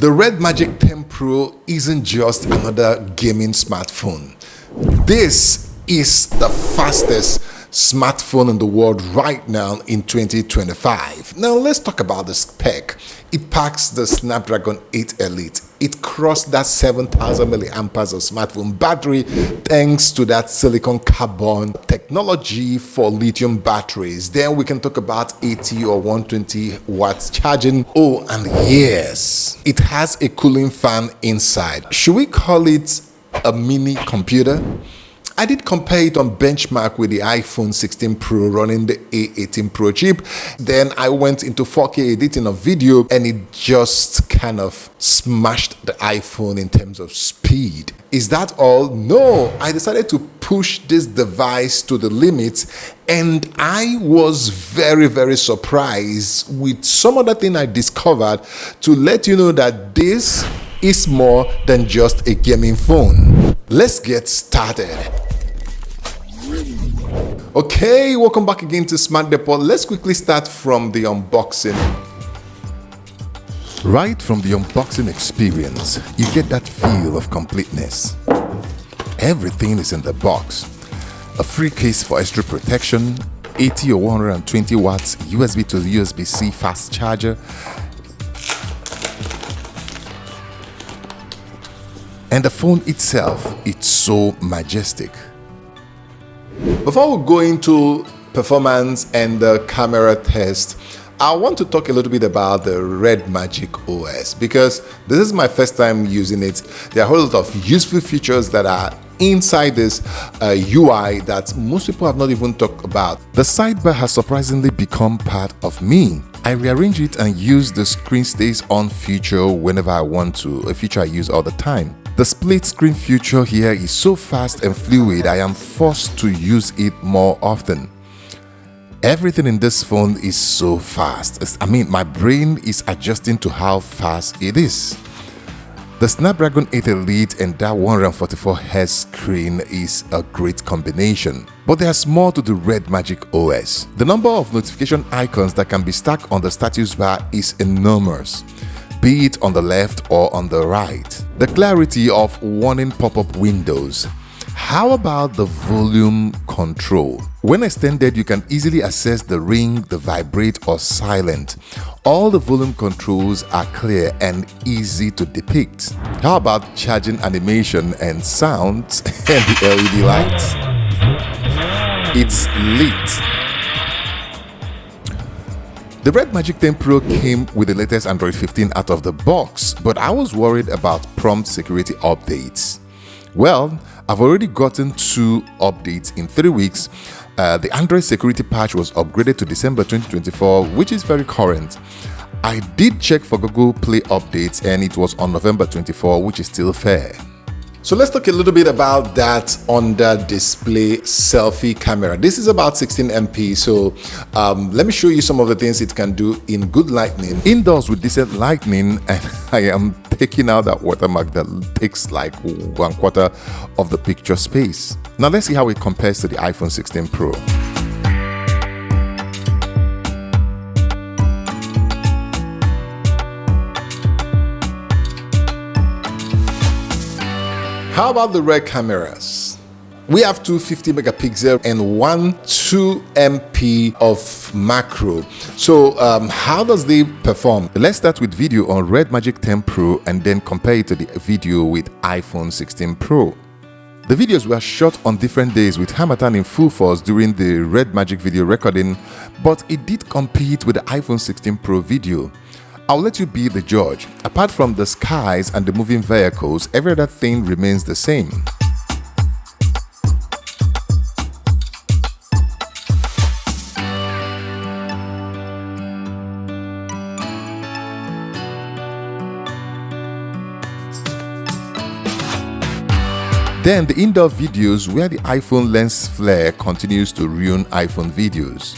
The RedMagic 10 Pro isn't just another gaming smartphone. This is the fastest smartphone in the world right now in 2025. Now let's talk about the spec. It packs the Snapdragon 8 Elite. It crossed that 7,000 milliampere of smartphone battery thanks to that silicon carbon technology for lithium batteries. Then we can talk about 80 or 120 watts charging. Oh, and yes, it has a cooling fan inside. Should we call it a mini computer? I did compare it on benchmark with the iPhone 16 Pro running the A18 Pro chip. Then I went into 4K editing of video and it just kind of smashed the iPhone in terms of speed. Is that all? No, I decided to push this device to the limits and I was very surprised with some other thing I discovered to let you know that this is more than just a gaming phone. Let's get started. Okay, welcome back again to Smart Depot. Let's quickly start from the unboxing. Right from the unboxing experience, you get that feel of completeness. Everything is in the box. A free case for extra protection, 80 or 120 watts USB to USB-C fast charger, and the phone itself, it's so majestic. Before we go into performance and the camera test, I want to talk a little bit about the RedMagic OS because this is my first time using it. There are a whole lot of useful features that are inside this UI that most people have not even talked about. The sidebar has surprisingly become part of me. I rearrange it and use the screen stays on feature whenever I want to, a feature I use all the time. The split screen feature here is so fast and fluid, I am forced to use it more often. Everything in this phone is so fast. My brain is adjusting to how fast it is. The Snapdragon 8 Elite and that 144Hz screen is a great combination. But there's more to the RedMagic OS. The number of notification icons that can be stacked on the status bar is enormous, be it on the left or on the right. The clarity of warning pop-up windows. How about the volume control? When extended, you can easily access the ring, the vibrate or silent. All the volume controls are clear and easy to depict. How about charging animation and sound and the LED lights? It's lit. The RedMagic 10 Pro came with the latest Android 15 out of the box, but I was worried about prompt security updates. Well, I've already gotten 2 updates in 3 weeks. The Android security patch was upgraded to December 2024, which is very current. I did check for Google Play updates and it was on November 24, which is still fair. So let's talk a little bit about that under display selfie camera. This is about 16 MP, so let me show you some of the things it can do in good lighting. Indoors with decent lighting, and I am taking out that watermark that takes like 1/4 of the picture space. Now let's see how it compares to the iPhone 16 Pro. How about the Red cameras? We have two 50 megapixel and one 2 MP of macro. So how does they perform? Let's start with video on RedMagic 10 Pro and then compare it to the video with iPhone 16 Pro. The videos were shot on different days with Harmattan in full force during the RedMagic video recording, but it did compete with the iPhone 16 Pro video. I'll let you be the judge. Apart from the skies and the moving vehicles, every other thing remains the same. Then the indoor videos where the iPhone lens flare continues to ruin iPhone videos.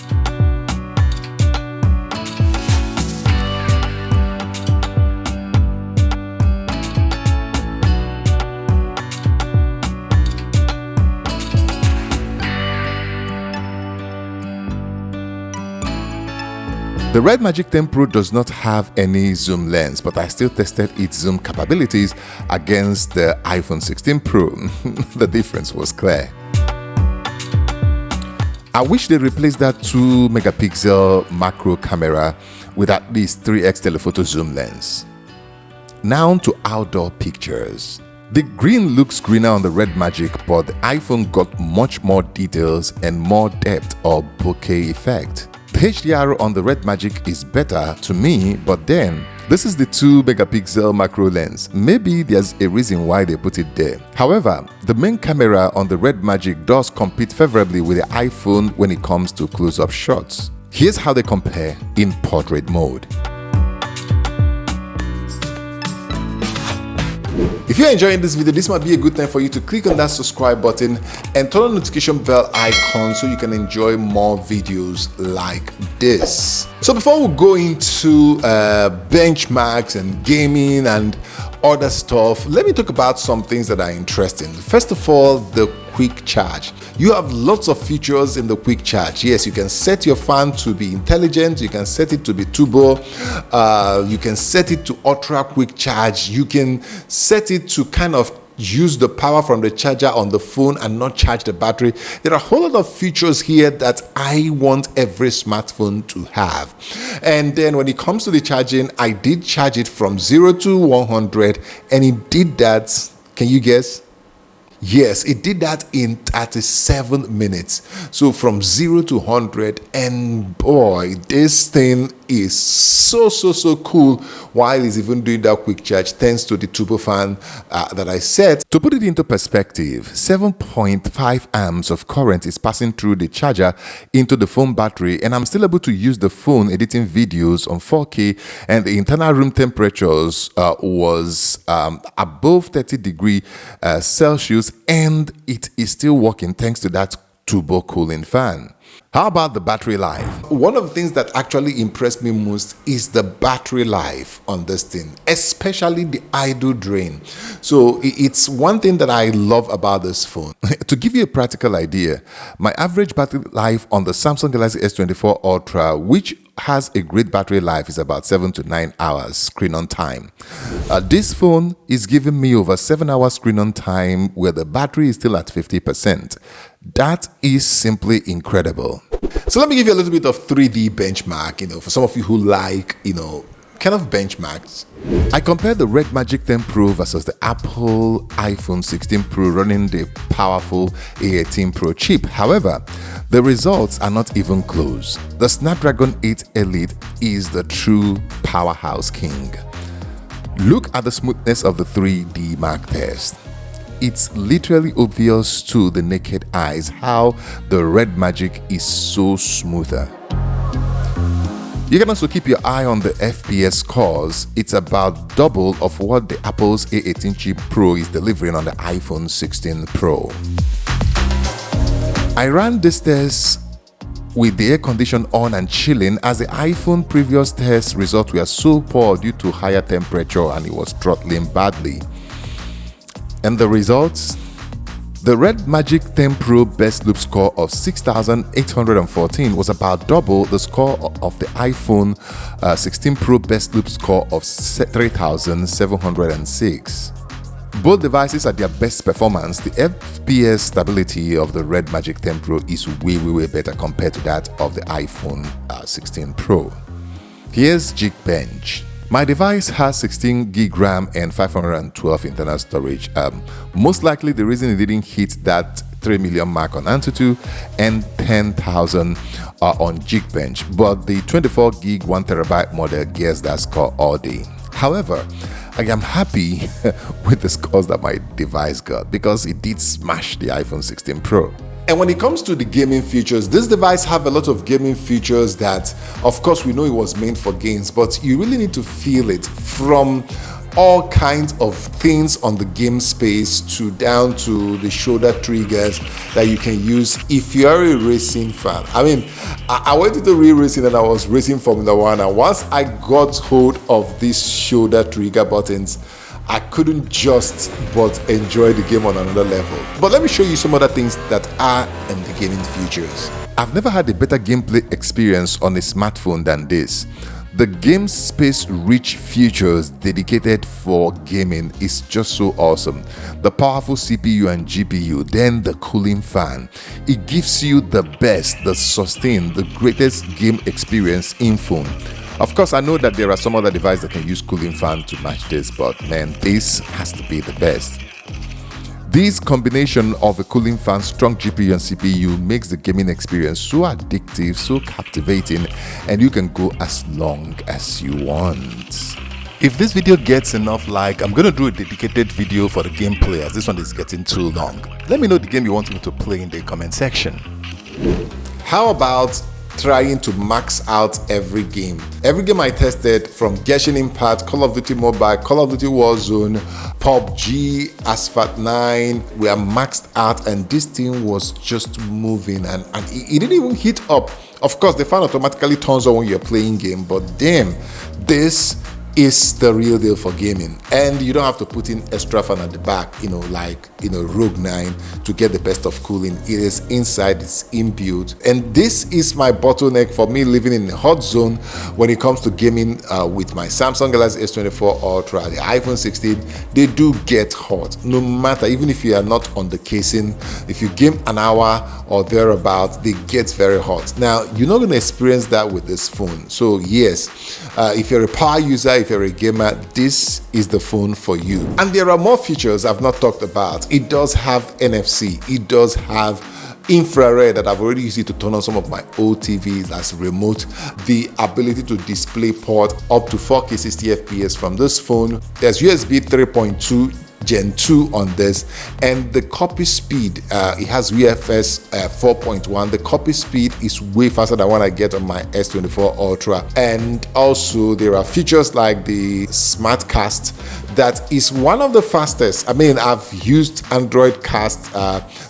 The RedMagic 10 Pro does not have any zoom lens, but I still tested its zoom capabilities against the iPhone 16 Pro. The difference was clear. I wish they replaced that 2 megapixel macro camera with at least 3x telephoto zoom lens. Now to outdoor pictures. The green looks greener on the RedMagic, but the iPhone got much more details and more depth or bokeh effect. The HDR on the RedMagic is better to me, but then this is the 2 megapixel macro lens. Maybe there's a reason why they put it there. However, the main camera on the RedMagic does compete favorably with the iPhone when it comes to close-up shots. Here's how they compare in portrait mode. If you're enjoying this video, this might be a good time for you to click on that subscribe button and turn on the notification bell icon so you can enjoy more videos like this. So before we go into benchmarks and gaming and other stuff, let me talk about some things that are interesting. First of all, the quick charge. You have lots of features in the quick charge. Yes, you can set your fan to be intelligent, you can set it to be turbo, you can set it to ultra quick charge, you can set it to kind of use the power from the charger on the phone and not charge the battery. There are a whole lot of features here that I want every smartphone to have. And then when it comes to the charging, I did charge it from 0 to 100 and it did that, can you guess? Yes, it did that in 37 minutes. So from 0 to 100, and boy, this thing is so cool while it's even doing that quick charge thanks to the turbo fan that I set. To put it into perspective, 7.5 amps of current is passing through the charger into the phone battery, and I'm still able to use the phone editing videos on 4K, and the internal room temperatures was above 30 degrees Celsius, and it is still working thanks to that turbo cooling fan. How about the battery life? One of the things that actually impressed me most is the battery life on this thing, especially the idle drain. So it's one thing that I love about this phone. To give you a practical idea, my average battery life on the Samsung Galaxy S24 Ultra, which has a great battery life, is about 7 to 9 hours screen on time. This phone is giving me over 7 hours screen on time where the battery is still at 50%. That is simply incredible. So let me give you a little bit of 3D benchmark, for some of you who like, kind of benchmarks. I compared the RedMagic 10 Pro versus the Apple iPhone 16 Pro running the powerful A18 Pro chip. However, the results are not even close. The Snapdragon 8 Elite is the true powerhouse king. Look at the smoothness of the 3D Mark test. It's literally obvious to the naked eyes how the RedMagic is so smoother. You can also keep your eye on the FPS scores. It's about double of what the Apple's A18 chip Pro is delivering on the iPhone 16 Pro. I ran this test with the air condition on and chilling, as the iPhone previous test results were so poor due to higher temperature and it was throttling badly. And the results? The RedMagic 10 Pro best loop score of 6,814 was about double the score of the iPhone 16 Pro best loop score of 3,706. Both devices at their best performance. The FPS stability of the RedMagic 10 Pro is way better compared to that of the iPhone 16 Pro. Here's Geekbench. My device has 16 gig RAM and 512 internal storage. Most likely the reason it didn't hit that 3 million mark on Antutu and 10,000 on Geekbench, but the 24 gig 1 terabyte model gets that score all day. However, I am happy with the scores that my device got because it did smash the iPhone 16 Pro. And when it comes to the gaming features, this device have a lot of gaming features that, of course, we know it was made for games, but you really need to feel it, from all kinds of things on the game space to down to the shoulder triggers that you can use if you are a racing fan. I mean, I went into real racing and I was racing Formula One, and once I got hold of these shoulder trigger buttons, I couldn't just but enjoy the game on another level. But let me show you some other things that are in the gaming features. I've never had a better gameplay experience on a smartphone than this. The game space rich features dedicated for gaming is just so awesome. The powerful CPU and GPU, then the cooling fan. It gives you the best, the sustain, the greatest game experience in phone. Of course, I know that there are some other devices that can use cooling fan to match this, but man, this has to be the best. This combination of a cooling fan, strong GPU and CPU makes the gaming experience so addictive, so captivating, and you can go as long as you want. If this video gets enough like, I'm gonna do a dedicated video for the gameplay as this one is getting too long. Let me know the game you want me to play in the comment section. How about trying to max out every game? Every game I tested, from Genshin Impact, Call of Duty Mobile, Call of Duty Warzone, PUBG, Asphalt 9, we are maxed out, and this thing was just moving, and it didn't even heat up. Of course, the fan automatically turns on when you're playing game, but damn, this is the real deal for gaming, and you don't have to put in extra fan at the back, like Rogue 9 to get the best of cooling. It is inside, it's inbuilt, and this is my bottleneck for me living in a hot zone when it comes to gaming. With my Samsung Galaxy S24 Ultra, the iPhone 16, they do get hot no matter, even if you are not on the casing. If you game an hour or thereabout, they get very hot. Now, you're not going to experience that with this phone. So yes, if you're a power user, if you're a gamer, this is the phone for you. And there are more features I've not talked about. It does have NFC, it does have infrared that I've already used it to turn on some of my old TVs as remote, the ability to display port up to 4K 60 FPS from this phone. There's USB 3.2 Gen 2 on this, and the copy speed, it has UFS 4.1. The copy speed is way faster than what I get on my S24 Ultra. And also there are features like the Smart Cast that is one of the fastest. I mean, I've used Android Cast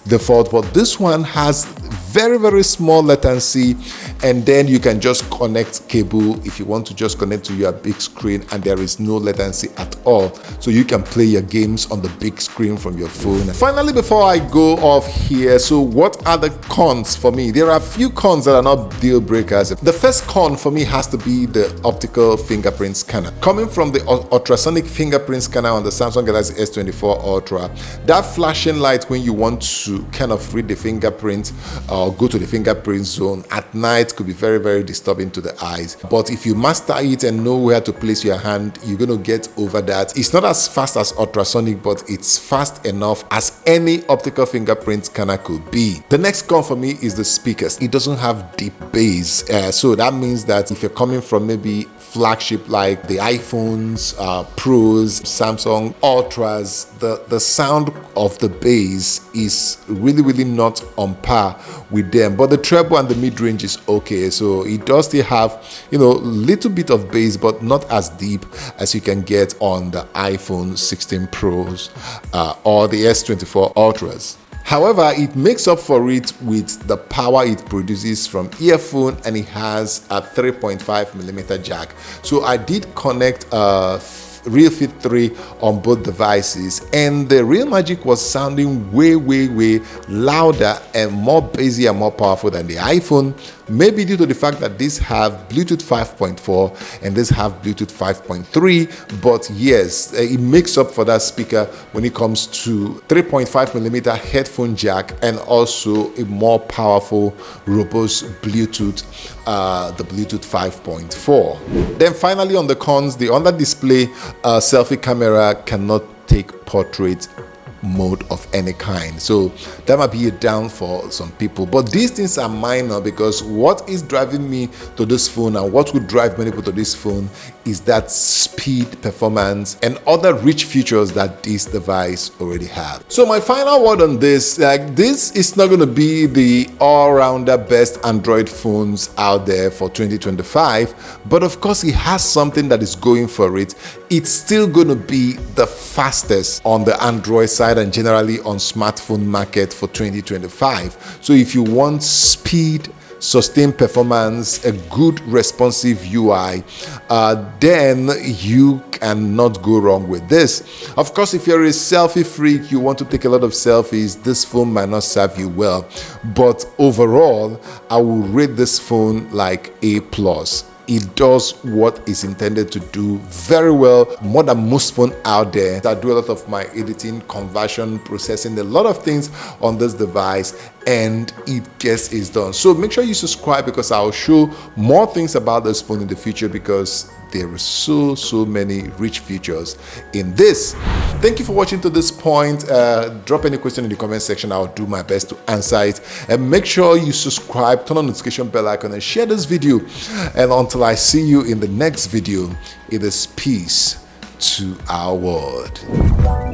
default, but this one has very small latency, and then you can just connect cable if you want to just connect to your big screen, and there is no latency at all, so you can play your games on the big screen from your phone. Finally, before I go off here, so what are the cons for me? There are a few cons that are not deal breakers. The first con for me has to be the optical fingerprint scanner. Coming from the ultrasonic fingerprint scanner on the Samsung Galaxy S24 Ultra, that flashing light when you want to kind of read the fingerprint or go to the fingerprint zone at night could be very disturbing to the eyes. But if you master it and know where to place your hand, you're going to get over that. It's not as fast as ultrasonic, but it's fast enough as any optical fingerprint scanner could be. The next con for me is the speakers. It doesn't have deep bass, so that means that if you're coming from maybe flagship like the iPhones, Pros, Samsung Ultras, the sound of the bass is really not on par with them. But the treble and the mid-range is okay, so it does still have little bit of bass, but not as deep as you can get on the iPhone 16 Pros or the S24 Ultras. However, it makes up for it with the power it produces from earphone, and it has a 3.5mm jack. So I did connect RealFit 3 on both devices, and the RedMagic was sounding way louder and more bassy and more powerful than the iPhone, maybe due to the fact that these have Bluetooth 5.4 and these have Bluetooth 5.3. But yes, it makes up for that speaker when it comes to 3.5mm headphone jack and also a more powerful robust Bluetooth, the Bluetooth 5.4. Then finally, on the cons, the under display selfie camera cannot take portrait mode of any kind, so that might be a down for some people. But these things are minor, because what is driving me to this phone and what would drive many people to this phone is that speed, performance, and other rich features that this device already have. So my final word on this, this is not going to be the all-rounder best Android phones out there for 2025, but of course it has something that is going for it. It's still going to be the fastest on the Android side and generally on smartphone market for 2025. So if you want speed, sustained performance, a good responsive UI, then you cannot go wrong with this. Of course, if you're a selfie freak, you want to take a lot of selfies, this phone might not serve you well. But overall, I will rate this phone like A+. It does what it's intended to do very well, more than most phones out there. I do a lot of my editing, conversion, processing, a lot of things on this device, and it gets it done. So make sure you subscribe, because I'll show more things about this phone in the future, because there are so many rich features in this. Thank you for watching to this point. Drop any question in the comment section. I'll do my best to answer it. And make sure you subscribe, turn on the notification bell icon, and share this video. And until I see you in the next video, it is peace to our world.